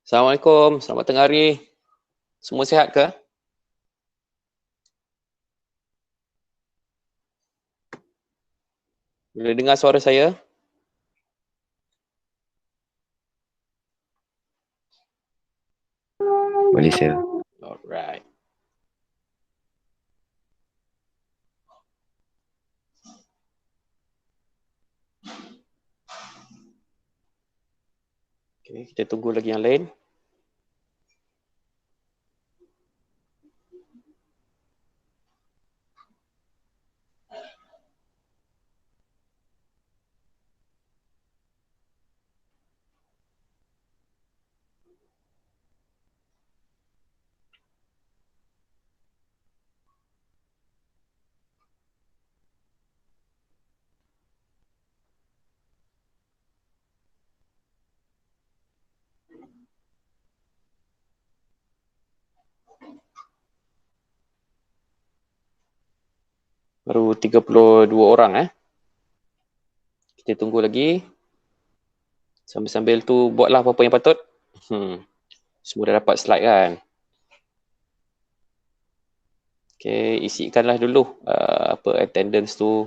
Assalamualaikum, selamat tengah hari. Semua sihat ke? Boleh dengar suara saya? Boleh sir. Alright. Okay, kita tunggu lagi yang lain. Baru 32 orang Kita tunggu lagi. Sambil-sambil tu buatlah apa-apa yang patut. Semua dah dapat slide kan? Okay, isikanlah dulu apa attendance tu.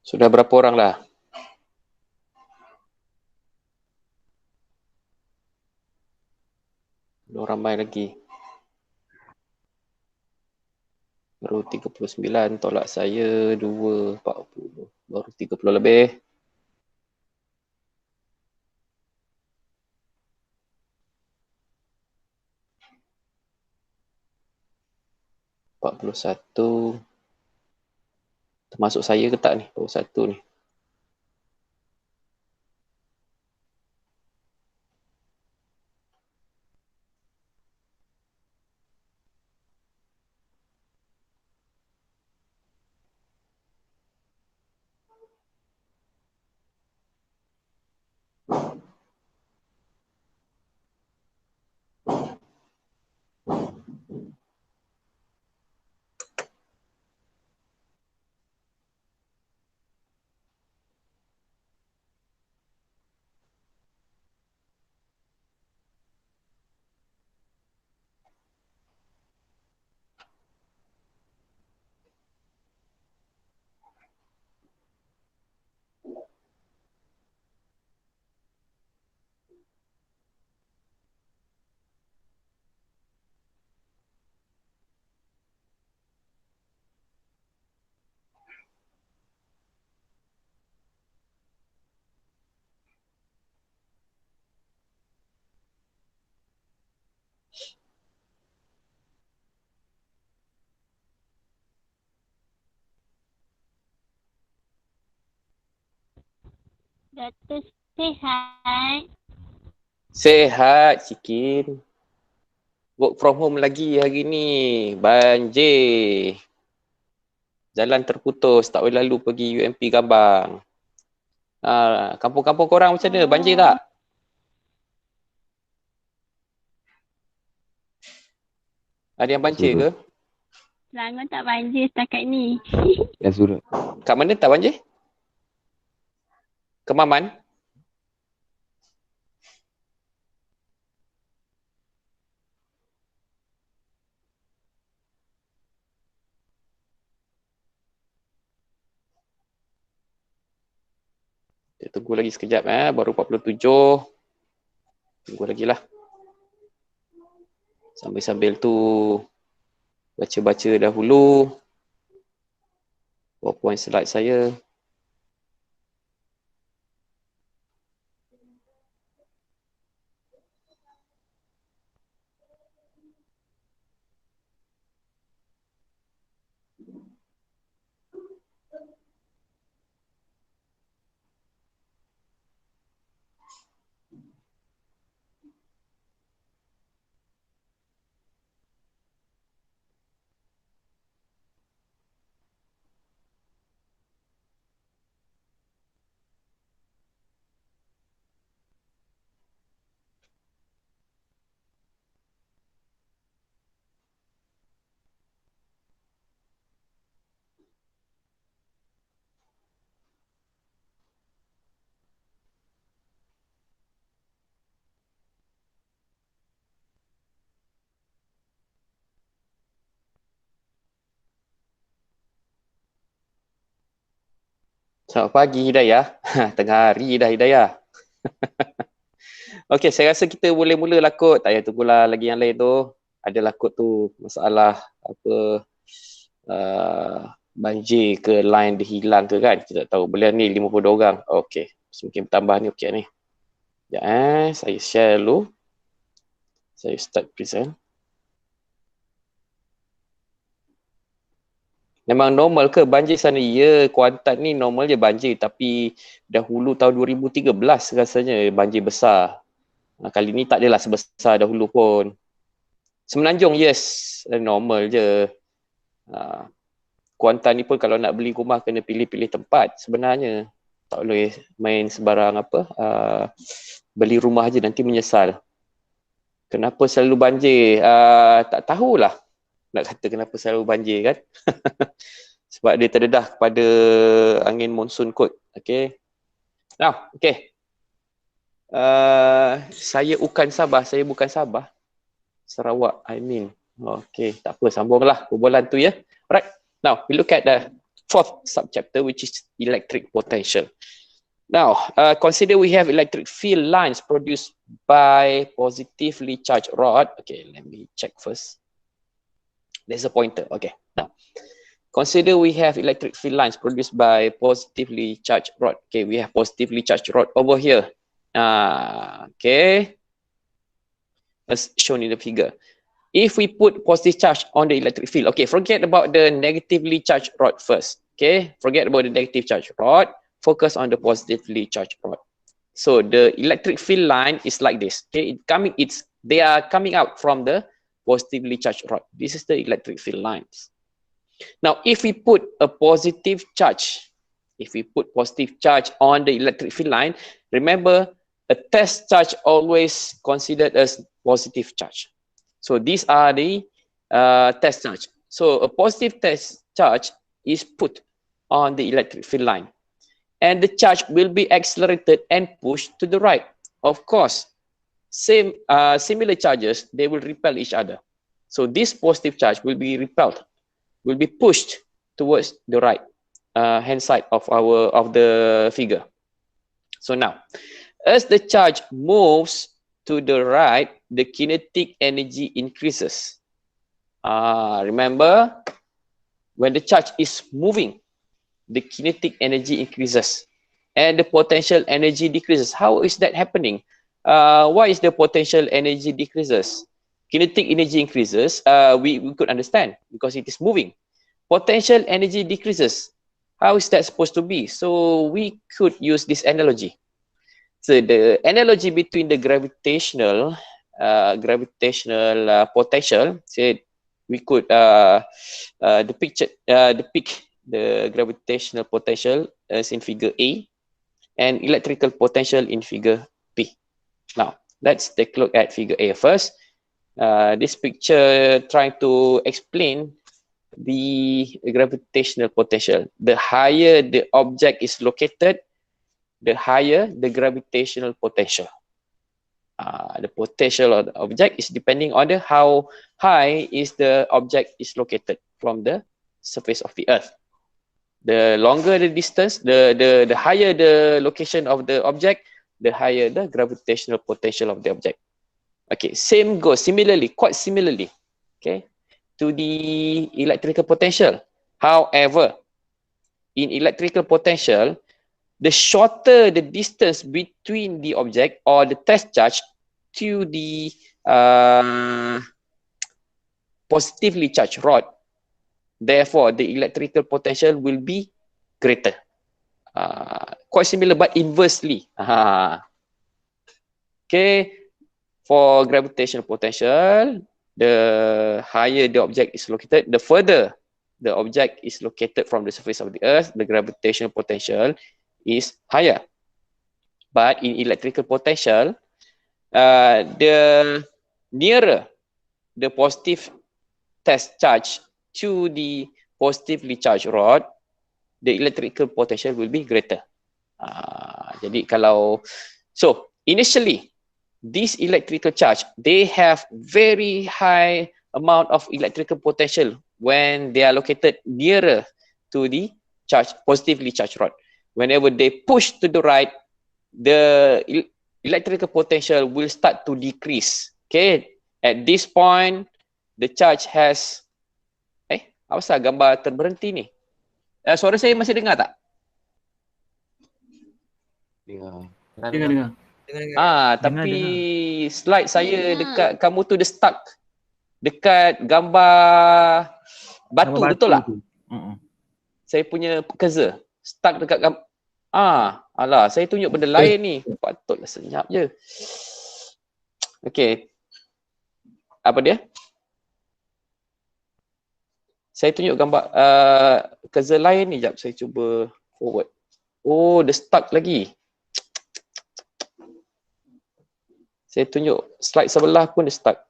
Sudah berapa orang lah? Belum ramai lagi. Baru 39, tolak saya 2, 40. Baru 30 lebih. satu. Termasuk saya ke tak ni? 41 ni. Doktor sihat. Sehat, Cikin. Work from home lagi hari ni. Banjir. Jalan terputus. Tak boleh lalu pergi UMP Gambang. Kampung-kampung korang macam mana? Banjir tak? Ada yang banjir ke? Selangor tak banjir setakat ni. Dah surut. Kat mana tak banjir? Kemaman? Kita tunggu lagi sekejap baru 47. Tunggu lagi lah. Sambil-sambil tu baca-baca dahulu PowerPoint slide saya. Selamat pagi Hidayah. Tengah hari dah Hidayah. Okey, saya rasa kita boleh mula kot. Tak payah tunggulah lagi yang lain tu. Adalah kot tu masalah apa banjir ke line dia hilang ke kan. Kita tak tahu. Beliau ni 52 orang. Okey. Mungkin bertambah ni okey ni. Ya, saya share dulu. Saya start present. Memang normal ke banjir sana? Ya, Kuantan ni normal je banjir. Tapi dahulu tahun 2013 rasanya banjir besar. Kali ni tak adalah sebesar dahulu pun. Semenanjung, yes. Normal je. Kuantan ni pun kalau nak beli rumah kena pilih-pilih tempat sebenarnya. Tak boleh main sebarang apa. Beli rumah je nanti menyesal. Kenapa selalu banjir? Tak tahulah. Nak kata kenapa selalu banjir kan. Sebab dia terdedah kepada angin monsun kot. Okay. Now, okay. Saya bukan Sabah. Saya bukan Sabah. Sarawak, I mean. Okay, tak apa. Sambunglah perbualan tu ya. Alright. Now, we look at the fourth subchapter, which is electric potential. Now, consider we have electric field lines produced by positively charged rod. Okay, let me check first. There's a pointer. Okay, now consider we have electric field lines produced by positively charged rod. Okay, we have positively charged rod over here. Okay, as shown in the figure. If we put positive charge on the electric field, okay, forget about the negatively charged rod first. Okay, forget about the negative charge rod. Focus on the positively charged rod. So the electric field line is like this. Okay, they are coming out from the positively charged rod. This is the electric field lines. Now, if we put a positive charge, on the electric field line, remember a test charge always considered as positive charge. So these are the test charge. So a positive test charge is put on the electric field line, and the charge will be accelerated and pushed to the right. Of course, similar charges, they will repel each other. So this positive charge will be repelled, will be pushed towards the right hand side of the figure. So now, as the charge moves to the right, the kinetic energy increases. Remember, when the charge is moving, the kinetic energy increases and the potential energy decreases. How is that happening? Why is the potential energy decreases? Kinetic energy increases, we could understand because it is moving. Potential energy decreases. How is that supposed to be? So we could use this analogy. So the analogy between the gravitational potential, say we could depict the gravitational potential as in figure A and electrical potential in figure B. Now, let's take a look at figure A first. This picture trying to explain the gravitational potential. The higher the object is located, the higher the gravitational potential. The potential of the object is depending on how high is the object is located from the surface of the earth. The longer the distance, the higher the location of the object, the higher the gravitational potential of the object. Okay, same goes similarly, quite similarly, okay, to the electrical potential. However, in electrical potential, the shorter the distance between the object or the test charge to the positively charged rod, therefore the electrical potential will be greater. Quite similar but inversely. Okay, for gravitational potential, the higher the object is located, the further the object is located from the surface of the earth, the gravitational potential is higher. But in electrical potential, the nearer the positive test charge to the positively charged rod, the electrical potential will be greater. Jadi kalau, so initially, this electrical charge, they have very high amount of electrical potential when they are located nearer to the charge, positively charged rod. Whenever they push to the right, the electrical potential will start to decrease. Okay, at this point, the charge has, apa sah gambar terberhenti ni? Suara saya masih dengar tak? Dengar. Tapi slide saya dekat kamu tu dia stuck dekat gambar batu, betul tak? Saya punya cursor stuck dekat alah, saya tunjuk benda lain ni. Patutlah senyap je. Okey. Apa dia? Saya tunjuk gambar cursor lain ni, jap saya cuba forward. Oh, dia stuck lagi. Saya tunjuk slide sebelah pun dia stuck.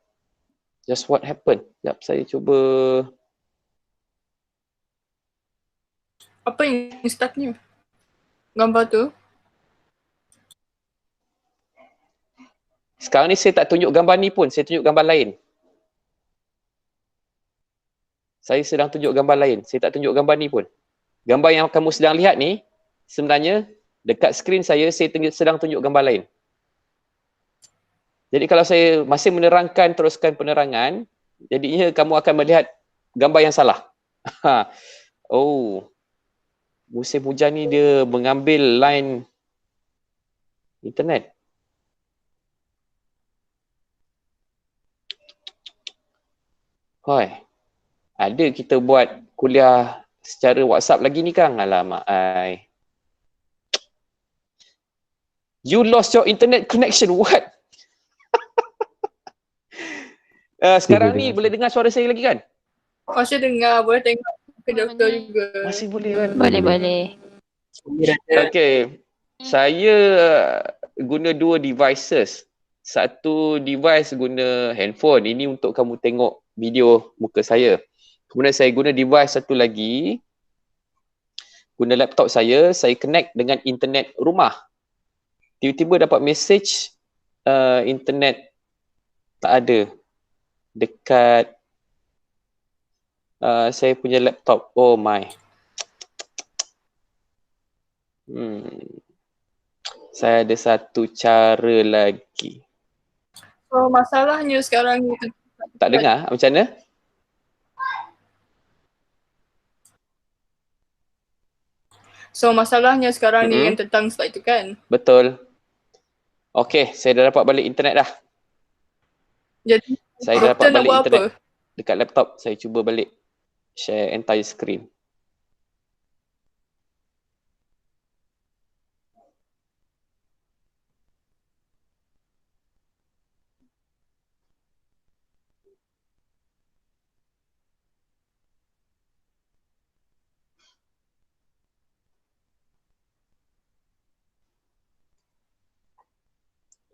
Just what happened? Jap saya cuba. Apa yang stuck ni? Gambar tu? Sekarang ni saya tak tunjuk gambar ni pun, saya tunjuk gambar lain. Saya sedang tunjuk gambar lain, saya tak tunjuk gambar ni pun. Gambar yang kamu sedang lihat ni, sebenarnya dekat skrin saya sedang tunjuk gambar lain. Jadi kalau saya masih menerangkan, teruskan penerangan, jadinya kamu akan melihat gambar yang salah. Oh, musim hujan ni dia mengambil line internet. Hoi, ada kita buat kuliah secara WhatsApp lagi ni Kang? Alamak, you lost your internet connection, what? Sekarang ni boleh dengar suara saya lagi kan? Masih dengar, boleh tengok ke doktor juga. Masih boleh kan? Boleh. Okay, saya guna dua devices. Satu device guna handphone, ini untuk kamu tengok video muka saya. Kemudian saya guna device satu lagi, guna laptop saya connect dengan internet rumah. Tiba-tiba dapat message internet tak ada dekat saya punya laptop. Oh my. Saya ada satu cara lagi. So masalahnya sekarang ni Tak dengar macam mana? So masalahnya sekarang ni yang tentang slide tu kan? Betul. Okay, saya dah dapat balik internet dah. Jadi Saya dah dapat doktor nak balik buat internet apa? dekat laptop. Saya cuba balik share entire screen.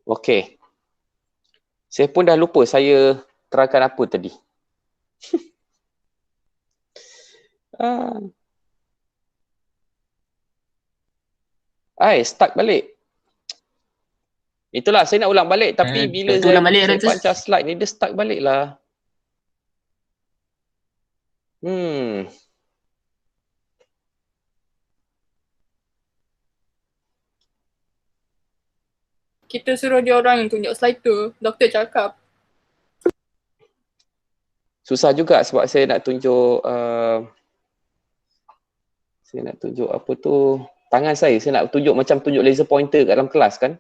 Okay. Saya pun dah lupa saya terangkan apa tadi. Stuck balik. Itulah saya nak ulang balik tapi bila saya pancar slide ni dia stuck balik lah. kita suruh dia orang yang tunjuk slide tu, doktor cakap. Susah juga sebab saya nak tunjuk apa tu, tangan saya nak tunjuk macam tunjuk laser pointer kat dalam kelas kan.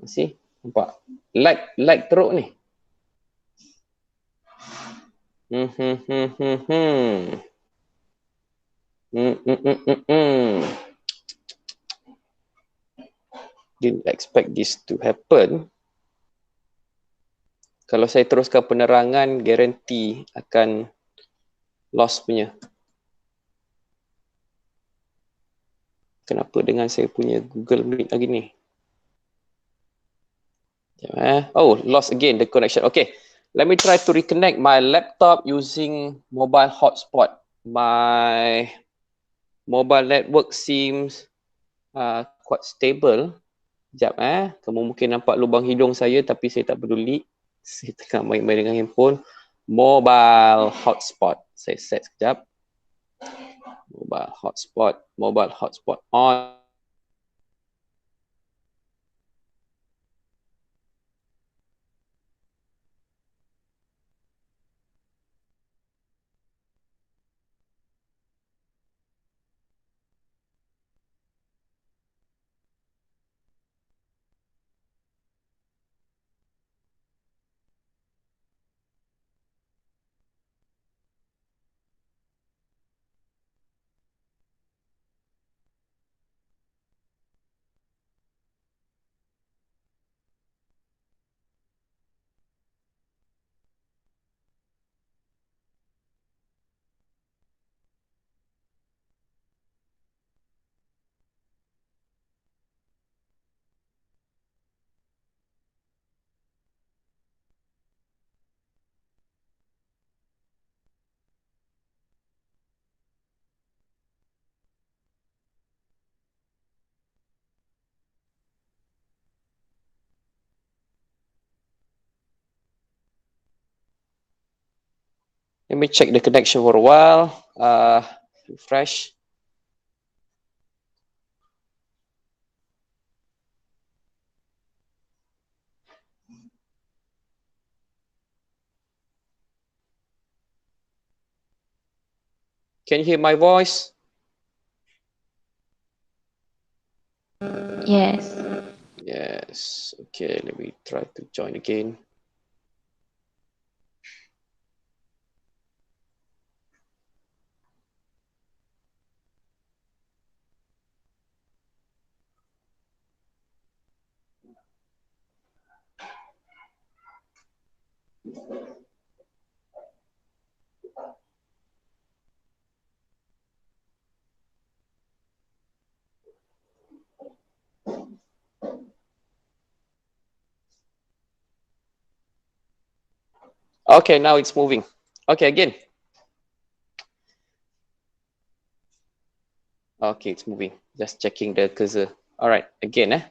See, nampak like teruk ni. Didn't expect this to happen. Kalau saya teruskan penerangan, guarantee akan lost punya. Kenapa dengan saya punya Google Meet lagi ni? Oh, lost again the connection. Okay, let me try to reconnect my laptop using mobile hotspot. My mobile network seems quite stable. Sekejap kamu mungkin nampak lubang hidung saya tapi saya tak peduli. Saya tengah main-main dengan handphone. Mobile hotspot. Saya set sekejap. Mobile hotspot on. Let me check the connection for a while. Refresh. Can you hear my voice? Yes. Yes. Okay, let me try to join again. Okay, now it's moving. Okay, again. Okay, it's moving. Just checking the cursor. All right, again.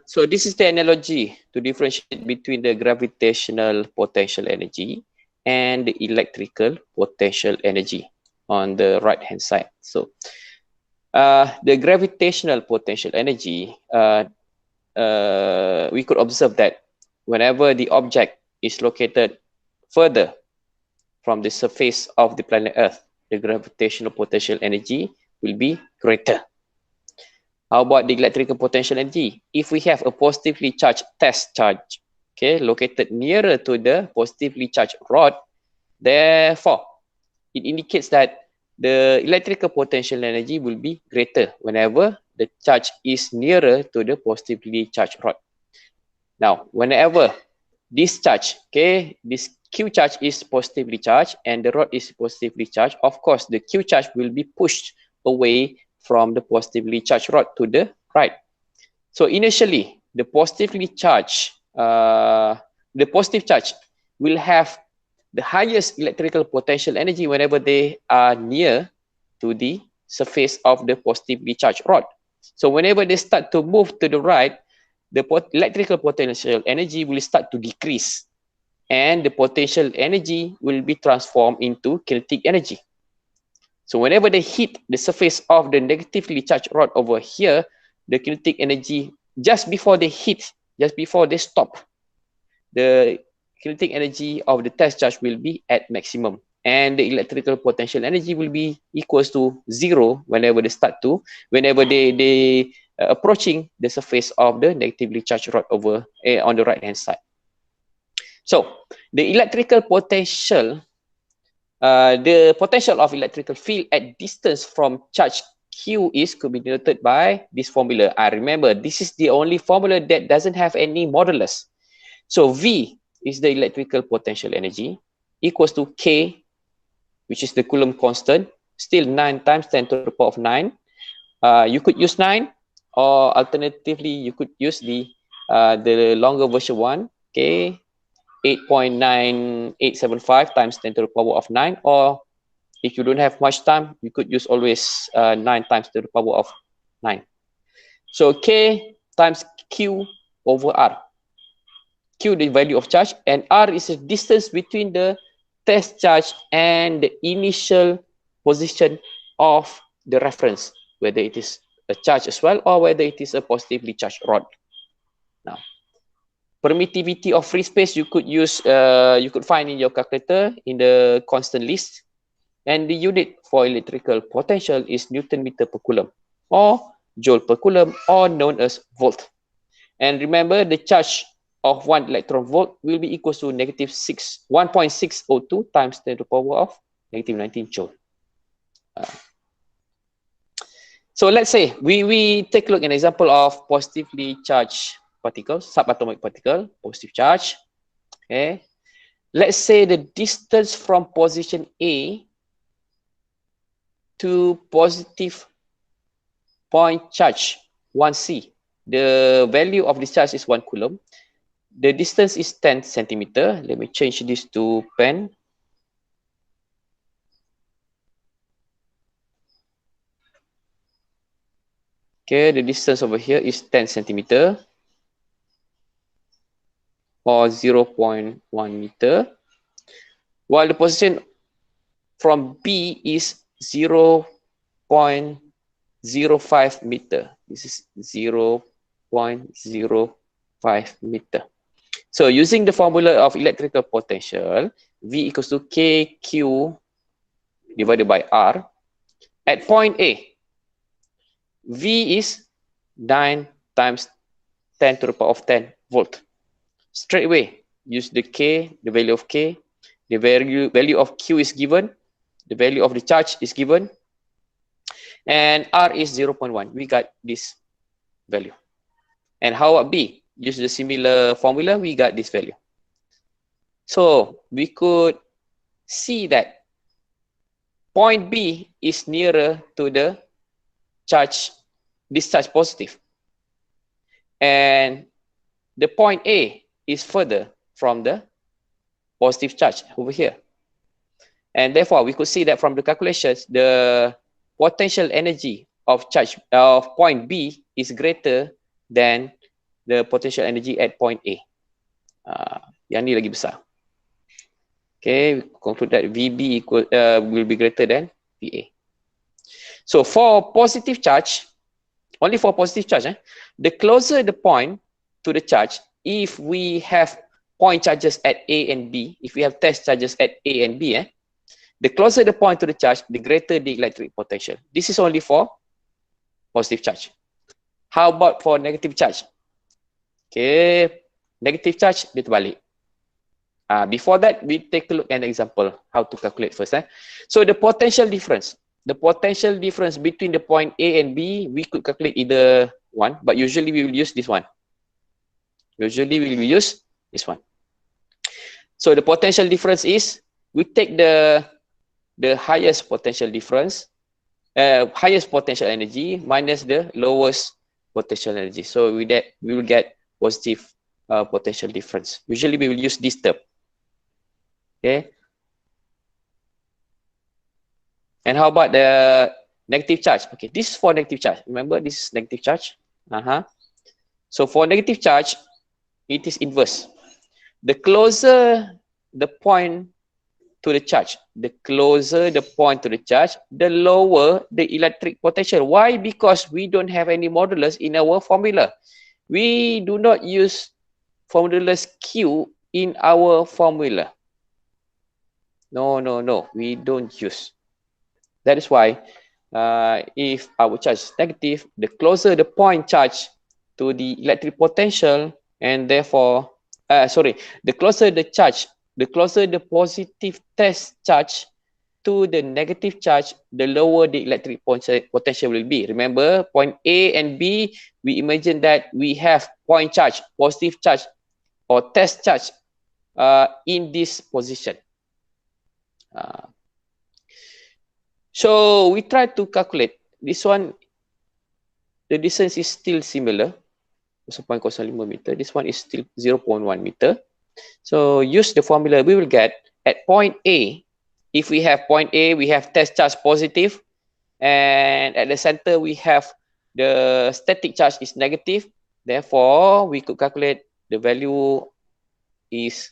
So this is the analogy to differentiate between the gravitational potential energy and the electrical potential energy on the right hand side. So the gravitational potential energy, we could observe that whenever the object is located further from the surface of the planet Earth, the gravitational potential energy will be greater. How about the electrical potential energy? If we have a positively charged test charge, okay, located nearer to the positively charged rod, therefore, it indicates that the electrical potential energy will be greater whenever the charge is nearer to the positively charged rod. Now, whenever this charge, okay, this Q charge is positively charged and the rod is positively charged, of course, the Q charge will be pushed away from the positively charged rod to the right. So initially, the positively charged, the positive charge will have the highest electrical potential energy whenever they are near to the surface of the positively charged rod. So whenever they start to move to the right, the electrical potential energy will start to decrease. and the potential energy will be transformed into kinetic energy. So whenever they hit the surface of the negatively charged rod over here, the kinetic energy just before they hit, just before they stop, the kinetic energy of the test charge will be at maximum, and the electrical potential energy will be equals to 0 whenever they approaching the surface of the negatively charged rod over on the right hand side. So the electrical potential, the potential of electrical field at distance from charge Q could be denoted by this formula. Remember, this is the only formula that doesn't have any modulus. So V is the electrical potential energy equals to K, which is the Coulomb constant, still 9 times 10 to the power of 9. You could use 9, or alternatively, you could use the longer version one, K, 8.9875 times 10 to the power of 9, or if you don't have much time, you could use always 9 times to the power of 9. So K times Q over R. Q the value of charge, and R is the distance between the test charge and the initial position of the reference, whether it is a charge as well or whether it is a positively charged rod. Now, permittivity of free space you could use, you could find in your calculator in the constant list, and the unit for electrical potential is Newton meter per coulomb or joule per coulomb, or known as volt. And remember, the charge of 1 electron volt will be equal to negative 1.602 times 10 to the power of negative 19 joule. So let's say we take a look at an example of positively charged particles, subatomic particle, positive charge. Okay. Let's say the distance from position A to positive point charge 1C. The value of this charge is 1 coulomb. The distance is 10 centimeter. Let me change this to pen. Okay, the distance over here is 10 centimeter or 0.1 meter, while the position from B is 0.05 meter. This is 0.05 meter. So using the formula of electrical potential, V equals to KQ divided by R. At point A, V is 9 times 10 to the power of 10 volt. Straight away, use the K, the value of K, the value of Q is given, the value of the charge is given, and R is 0.1. We got this value. And how about B? Use the similar formula, we got this value. So we could see that point B is nearer to the charge, discharge positive. And the point A is further from the positive charge over here. And therefore, we could see that from the calculations, the potential energy of charge of point B is greater than the potential energy at point A. Yang ni lagi besar. Okay, we conclude that VB will be greater than VA. So for positive charge, only for positive charge, the closer the point to the charge, if we have point charges at A and B, if we have test charges at A and B, the closer the point to the charge, the greater the electric potential. This is only for positive charge. How about for negative charge? Okay, negative charge, dia terbalik. Before that, we take a look at an example, how to calculate first. So the potential difference between the point A and B, we could calculate either one, but usually we will use this one. Usually we will use this one. So the potential difference is, we take the highest potential difference, highest potential energy minus the lowest potential energy. So we will get positive potential difference. Usually we will use this term. Okay. And how about the negative charge? Okay, this is for negative charge. Remember, this is negative charge. So for negative charge, it is inverse. The closer the point to the charge, the closer the point to the charge, the lower the electric potential. Why? Because we don't have any modulus in our formula. We do not use formulus Q in our formula. No, we don't use. That is why if our charge is negative, the closer the point charge to the electric potential, and therefore, the closer the charge, the closer the positive test charge to the negative charge, the lower the electric potential will be. Remember, point A and B, we imagine that we have point charge, positive charge, or test charge in this position. So we try to calculate this one. The distance is still similar, 0.05 meter. This one is still 0.1 meter. So use the formula. We will get at point A. If we have point A, we have test charge positive, and at the center we have the static charge is negative. Therefore, we could calculate the value is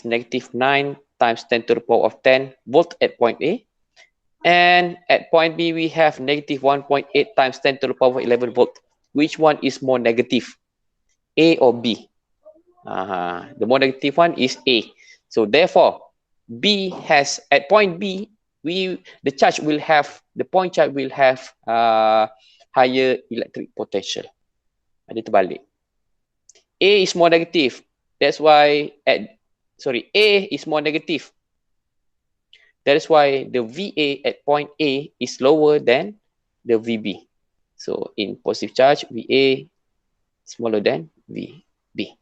negative 9 times 10 to the power of 10 volt at point A. And at point B, we have negative 1.8 times 10 to the power of 11 volt. Which one is more negative, A or B? The more negative one is A. So therefore, B has, at point B, the point charge will have higher electric potential. Ada terbalik. A is more negative. That's why A is more negative. That is why the VA at point A is lower than the VB. So in positive charge, VA smaller than VB.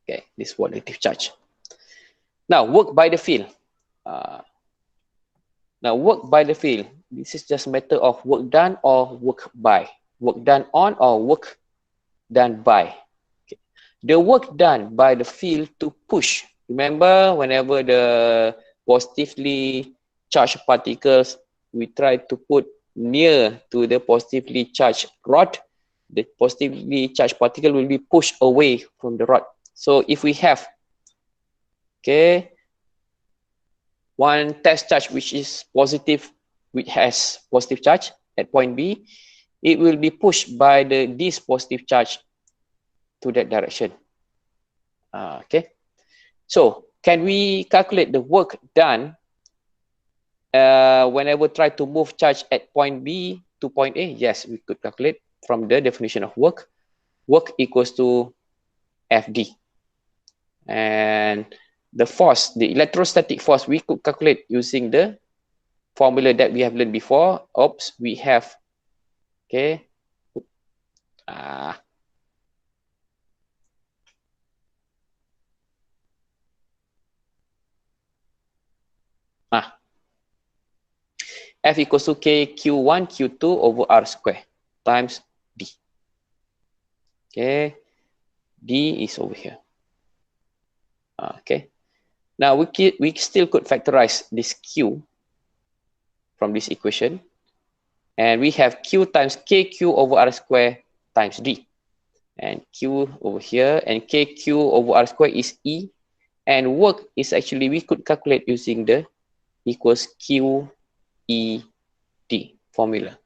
Okay, this is negative charge. Now work by the field. Now work by the field. This is just a matter of work done or work by. Work done on or work done by. Okay. The work done by the field to push. Remember, whenever the positively charged particles, we try to put near to the positively charged rod, the positively charged particle will be pushed away from the rod. So if we have, one test charge which is positive, which has positive charge at point B, it will be pushed by this positive charge to that direction. So can we calculate the work done whenever try to move charge at point B to point A? Yes, we could calculate from the definition of work. Work equals to FD. And the force, the electrostatic force, we could calculate using the formula that we have learned before. We have, F equals to K Q1 Q2 over R square times D. D is over here. Now we still could factorize this Q from this equation, and we have Q times KQ over R square times D, and Q over here, and KQ over R square is E, and work is actually, we could calculate using the equals Q E D formula.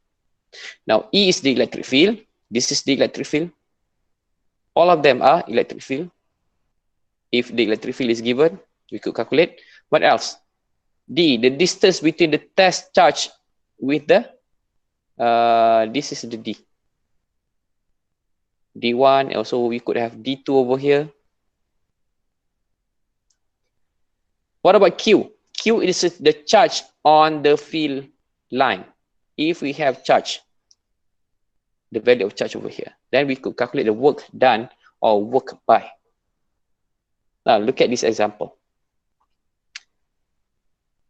Now E is the electric field, this is the electric field, all of them are electric field. If the electric field is given, we could calculate. What else? D, the distance between the test charge with the, this is the D. D1, also we could have D2 over here. What about Q? Q is the charge on the field line. If we have charge, the value of charge over here, then we could calculate the work done or work by. Now look at this example.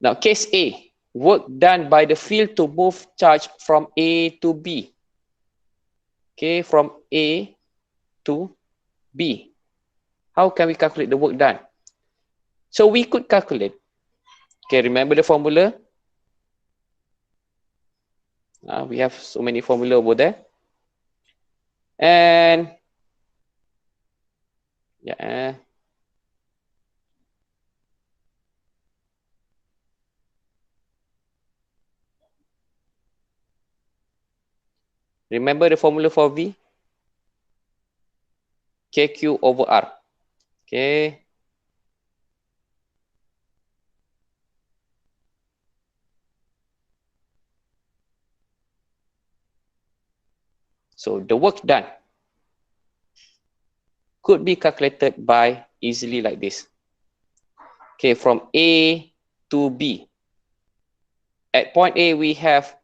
Now case A, work done by the field to move charge from A to B. From A to B. How can we calculate the work done? So we could calculate, remember the formula? We have so many formula over there. And Ya. Remember the formula for V? KQ over R. Okay. So the work done could be calculated by easily like this. Okay, from A to B. At point A, we have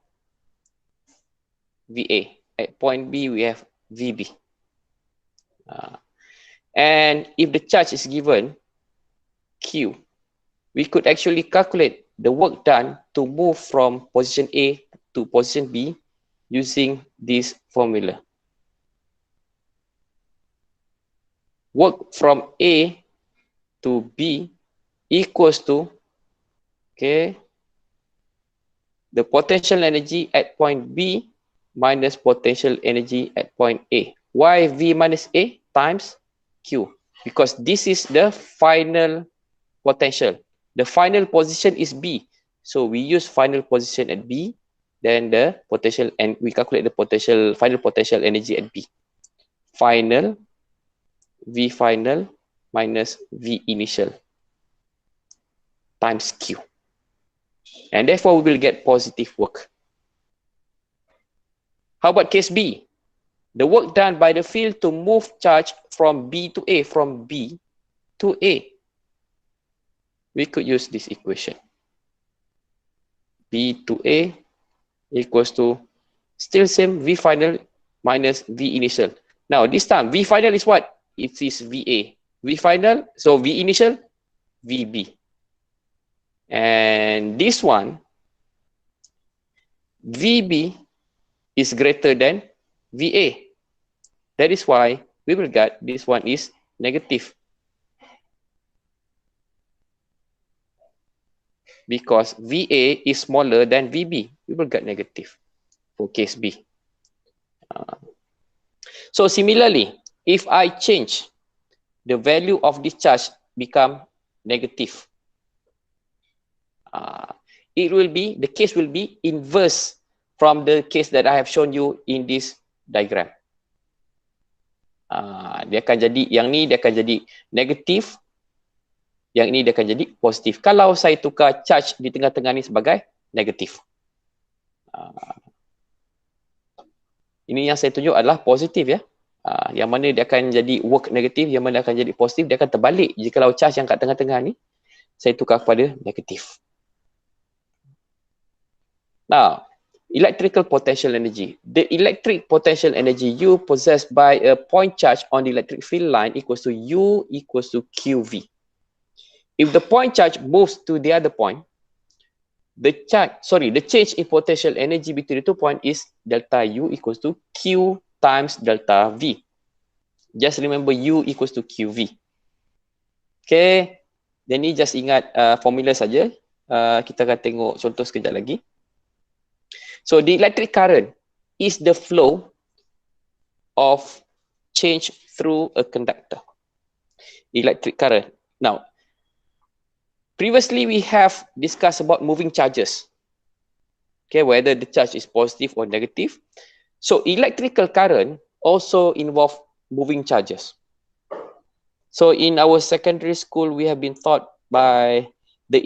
VA. At point B, we have VB. And if the charge is given Q, we could actually calculate the work done to move from position A to position B using this formula. Work from A to B equals to, okay, the potential energy at point B minus potential energy at point A. Why V minus A times Q? Because this is the final potential. The final position is B. So we use final position at B, then the potential, and we calculate the potential, final potential energy at B. Final, V final minus V initial times Q. And therefore we will get positive work. How about case B? The work done by the field to move charge from B to A, from B to A. We could use this equation. B to A equals to, still same, V final minus V initial. Now this time V final is what? It is VA. V final, so V initial, VB. And this one, VB is greater than VA. That is why we will get this one is negative. Because VA is smaller than VB, we will get negative for case B. So similarly, if I change the value of this charge become negative, it will be, the case will be inverse from the case that I have shown you in this diagram. Dia akan jadi, yang ni dia akan jadi negatif, yang ini dia akan jadi positif. Kalau saya tukar charge di tengah-tengah ni sebagai negatif. Ini yang saya tunjuk adalah positif ya. Yang mana dia akan jadi work negatif, yang mana akan jadi positif, dia akan terbalik jikalau charge yang kat tengah-tengah ni saya tukar kepada negatif. Now, electrical potential energy. The electric potential energy U possessed by a point charge on the electric field line equals to U equals to QV. If the point charge moves to the other point, the change in potential energy between the 2 points is delta U equals to Q times delta V. Just remember U equals to QV. Okay, dan ni just ingat formula saja. Kita akan tengok contoh sekejap lagi. So the electric current is the flow of change through a conductor. Electric current. Now, previously we have discussed about moving charges. Okay, whether the charge is positive or negative. So electrical current also involve moving charges. So in our secondary school, we have been taught by the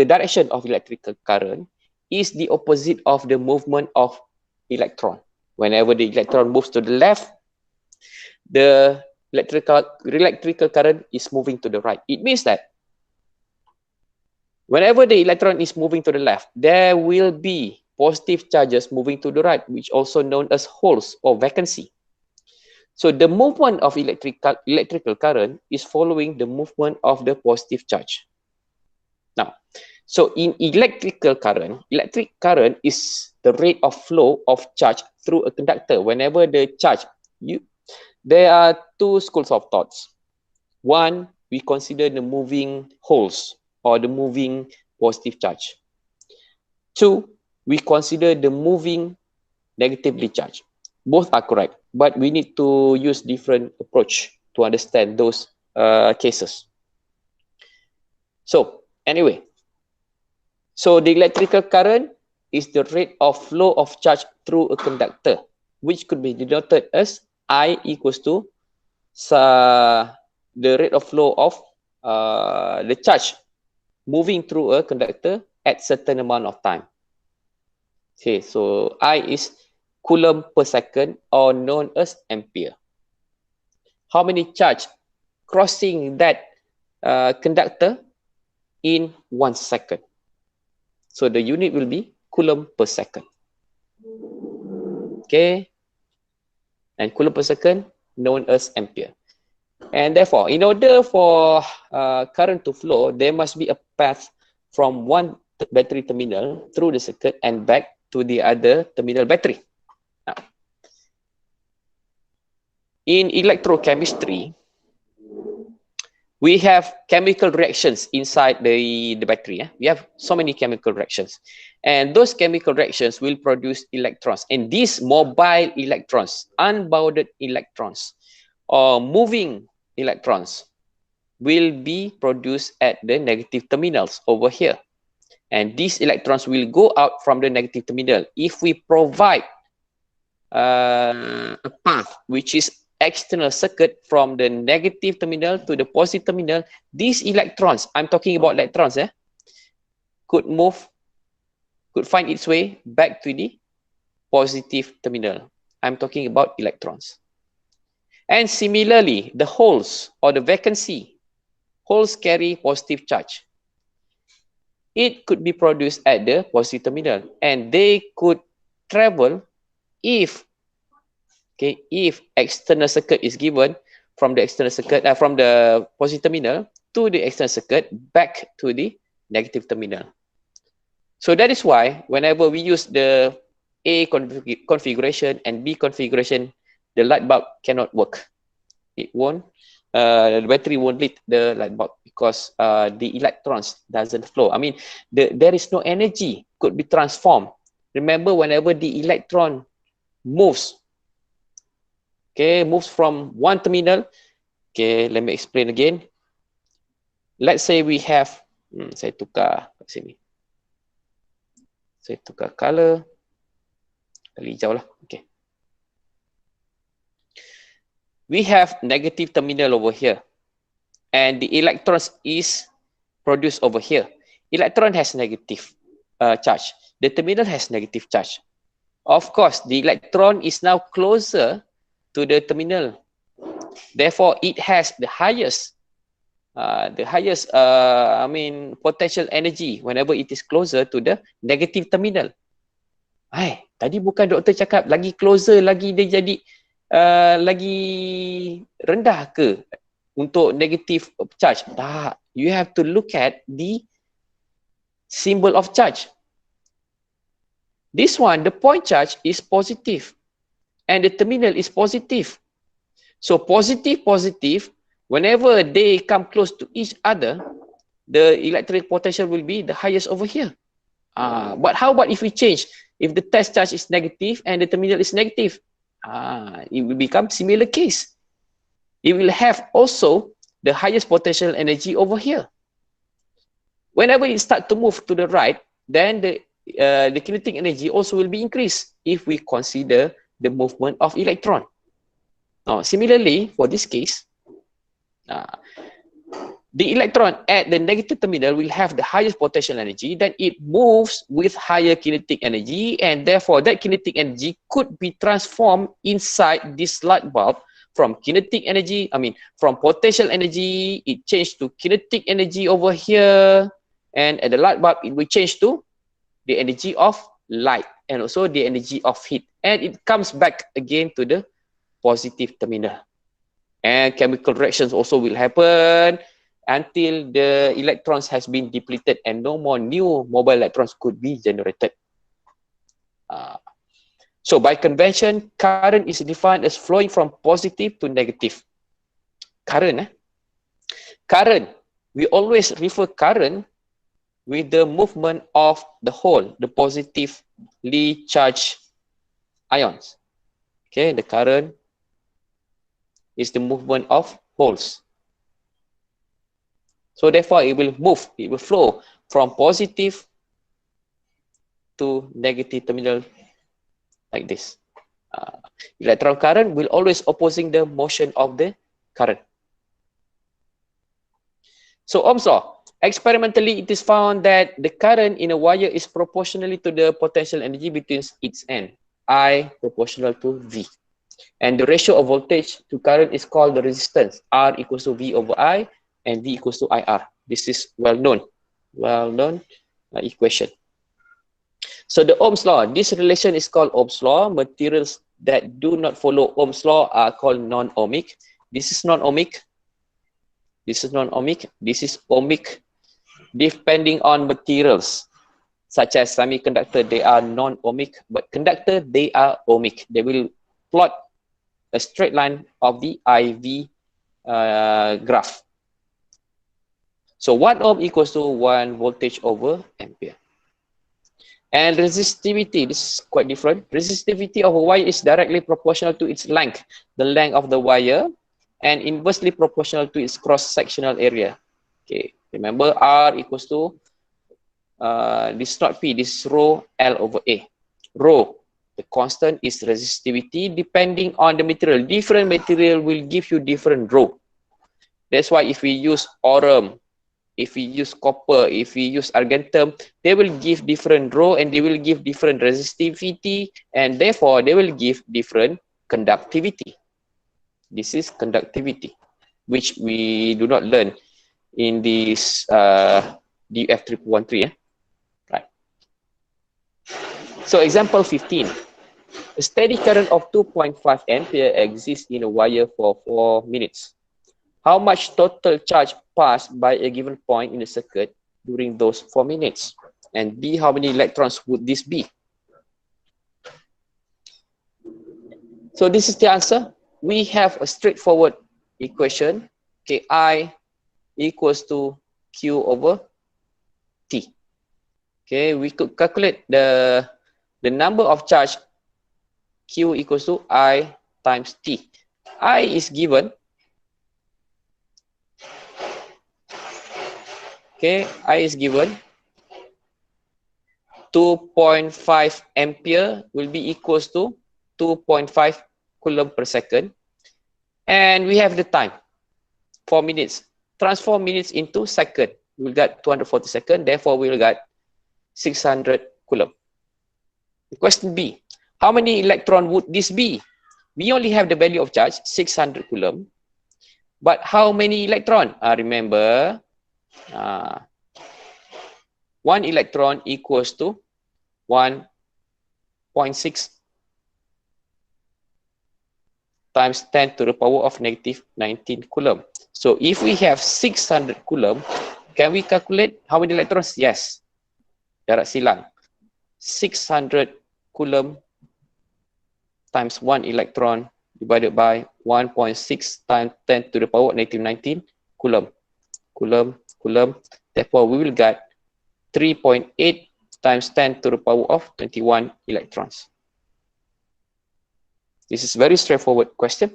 direction of electrical current is the opposite of the movement of electron. Whenever the electron moves to the left, the electrical current is moving to the right. It means that whenever the electron is moving to the left, there will be positive charges moving to the right, which also known as holes or vacancy. So the movement of electrical current is following the movement of the positive charge. Now, so in electric current is the rate of flow of charge through a conductor. Whenever the charge, there are two schools of thoughts. One, we consider the moving holes or the moving positive charge. Two, we consider the moving negatively charged. Both are correct, but we need to use different approach to understand those cases. So anyway, so the electrical current is the rate of flow of charge through a conductor, which could be denoted as I equals to the rate of flow of the charge moving through a conductor at certain amount of time. Okay, so I is coulomb per second, or known as ampere. How many charge crossing that conductor in 1 second? So the unit will be coulomb per second. Okay, and coulomb per second known as ampere. And therefore, in order for current to flow, there must be a path from one battery terminal through the circuit and back to the other terminal battery. Now, in electrochemistry, we have chemical reactions inside the battery. We have so many chemical reactions. And those chemical reactions will produce electrons. And these mobile electrons, unbounded electrons, or moving electrons, will be produced at the negative terminals over here. And these electrons will go out from the negative terminal. If we provide a path which is external circuit from the negative terminal to the positive terminal, these electrons, I'm talking about electrons, could find its way back to the positive terminal. I'm talking about electrons. And similarly, the holes or the vacancy, holes carry positive charge. It could be produced at the positive terminal, and they could travel if external circuit is given from the external circuit, from the positive terminal to the external circuit back to the negative terminal. So that is why whenever we use the A configuration and B configuration, the light bulb cannot work. It won't. The battery won't lit the light bulb because the electrons doesn't flow. I mean, there is no energy could be transformed. Remember, whenever the electron moves, moves from one terminal. Okay, let me explain again. Let's say we have, saya tukar kat sini. Saya tukar color. Kali hijau lah. Okay. We have negative terminal over here, and the electrons is produced over here. Electron has negative charge. The terminal has negative charge. Of course, the electron is now closer to the terminal. Therefore, it has the highest potential energy whenever it is closer to the negative terminal. Tadi bukan doktor cakap lagi closer lagi dia jadi lagi rendah ke untuk negative charge? Tak. You have to look at the symbol of charge. This one, the point charge is positive and the terminal is positive. So positive, whenever they come close to each other, the electric potential will be the highest over here. But how about if we change? If the test charge is negative and the terminal is negative, it will become similar case. It will have also the highest potential energy over here. Whenever it starts to move to the right, then the kinetic energy also will be increased if we consider the movement of electron. Now, similarly, for this case, the electron at the negative terminal will have the highest potential energy, then it moves with higher kinetic energy, and therefore that kinetic energy could be transformed inside this light bulb from kinetic energy, from potential energy, it changed to kinetic energy over here, and at the light bulb, it will change to the energy of light and also the energy of heat, and it comes back again to the positive terminal. And chemical reactions also will happen until the electrons has been depleted and no more new mobile electrons could be generated. So by convention, current is defined as flowing from positive to negative. Current, we always refer current with the movement of the hole, the positively charged ions. Okay, the current is the movement of holes. So therefore, it will move, it will flow from positive to negative terminal like this. Electron current will always opposing the motion of the current. So Ohm's law, experimentally it is found that the current in a wire is proportionally to the potential energy between its end, I proportional to V. And the ratio of voltage to current is called the resistance, R equals to V over I and V equals to IR. This is well-known equation. So the Ohm's law, this relation is called Ohm's law. Materials that do not follow Ohm's law are called non-ohmic. This is non-ohmic. This is non-ohmic. This is ohmic. Depending on materials, such as semiconductor, they are non-ohmic, but conductor, they are ohmic. They will plot a straight line of the IV graph. So 1 ohm equals to 1 voltage over ampere. And resistivity, this is quite different. Resistivity of a wire is directly proportional to its length, the length of the wire, and inversely proportional to its cross-sectional area. Okay, remember R equals to, this is not P, this is rho L over A. Rho, the constant, is resistivity depending on the material. Different material will give you different rho. That's why if we use aurum, if we use copper, if we use argentum, they will give different rho and they will give different resistivity, and therefore they will give different conductivity. This is conductivity, which we do not learn in this DF 313. Right. So example 15. A steady current of 2.5 ampere exists in a wire for 4 minutes. How much total charge passed by a given point in the circuit during those 4 minutes? And B, how many electrons would this be? So this is the answer. We have a straightforward equation. Okay, I equals to Q over T. Okay, we could calculate the number of charge Q equals to I times T. I is given. Okay, I is given 2.5 ampere will be equals to 2.5 coulomb per second. And we have the time, 4 minutes. Transform minutes into second. We'll get 240 seconds, therefore we'll get 600 coulomb. Question B, how many electron would this be? We only have the value of charge, 600 coulomb. But how many electron? Remember, 1 electron equals to 1.6 times 10 to the power of negative 19 coulomb. So if we have 600 coulomb, can we calculate how many electrons? Yes. Jarak silang. 600 coulomb times 1 electron divided by 1.6 times 10 to the power of negative 19 coulomb. Coulomb. Therefore, we will get 3.8 times 10 to the power of 21 electrons. This is very straightforward question.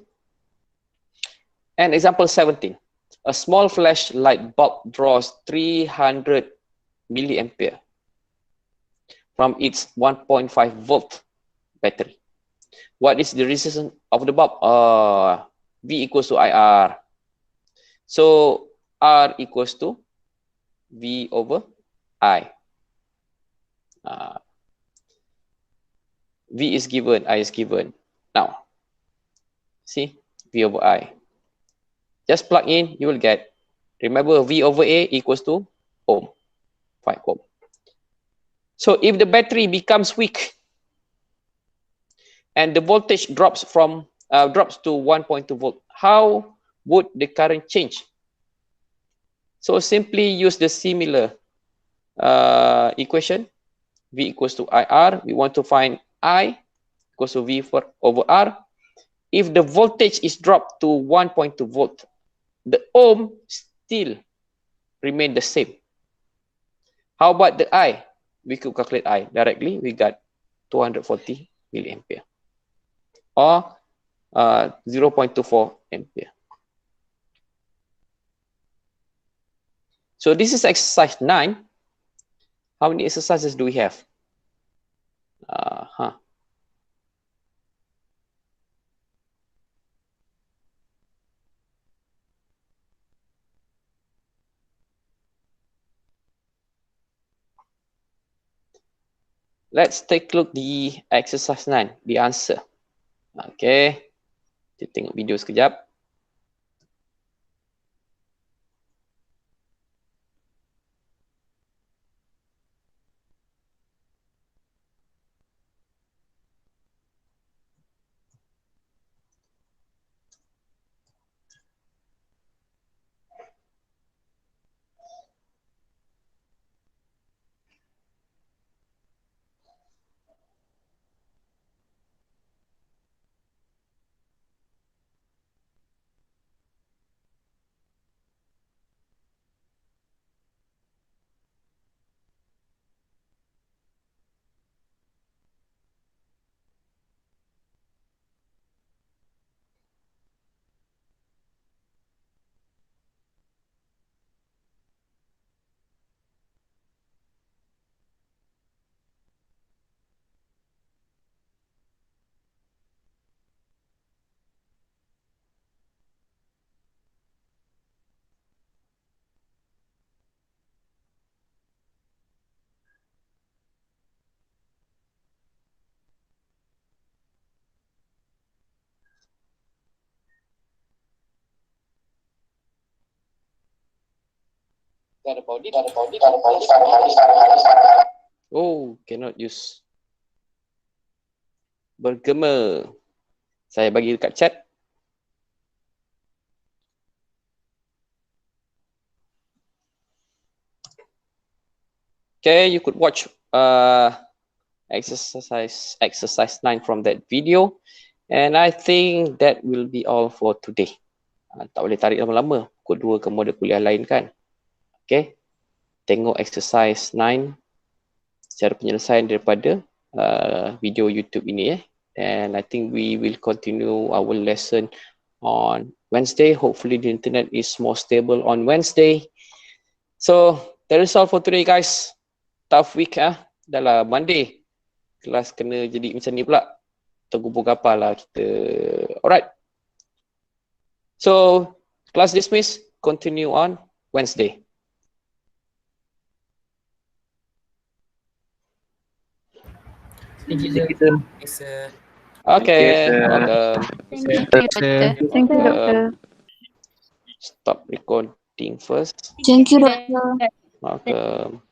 And example 17. A small flashlight bulb draws 300 milliampere from its 1.5 volt battery. What is the resistance of the bulb? V equals to IR. So R equals to V over I. V is given, I is given. Now, see, V over I. Just plug in, you will get, remember V over A equals to ohm, 5 ohm. So if the battery becomes weak and the voltage drops to 1.2 volt, how would the current change? So simply use the similar equation, V equals to IR. We want to find I equals to V over R. If the voltage is dropped to 1.2 volt, the ohm still remain the same. How about the I? We could calculate I directly. We got 240 milliampere or 0.24 ampere. So this is exercise 9. How many exercises do we have? Let's take a look the exercise 9, the answer. Okay, kita tengok video sekejap. Oh, cannot use. Bergema. Saya bagi dekat chat. Okay, you could watch exercise 9 from that video. And I think that will be all for today. Tak boleh tarik lama-lama. Pukul 2 kamu ada kuliah lain kan? Okay. Tengok exercise 9 secara penyelesaian daripada video YouTube ini. And I think we will continue our lesson on Wednesday. Hopefully the internet is more stable on Wednesday. So that is all for today, guys. Tough week dah lah Monday. Kelas kena jadi macam ni pula. Tergubur kapal lah kita. Alright. So class dismissed. Continue on Wednesday. Thank you, sir. Thanks, sir. Okay. Thank you, sir. Welcome. Thank you, Doctor. Thank you, Doctor. Stop recording first. Thank you, Doctor. Welcome.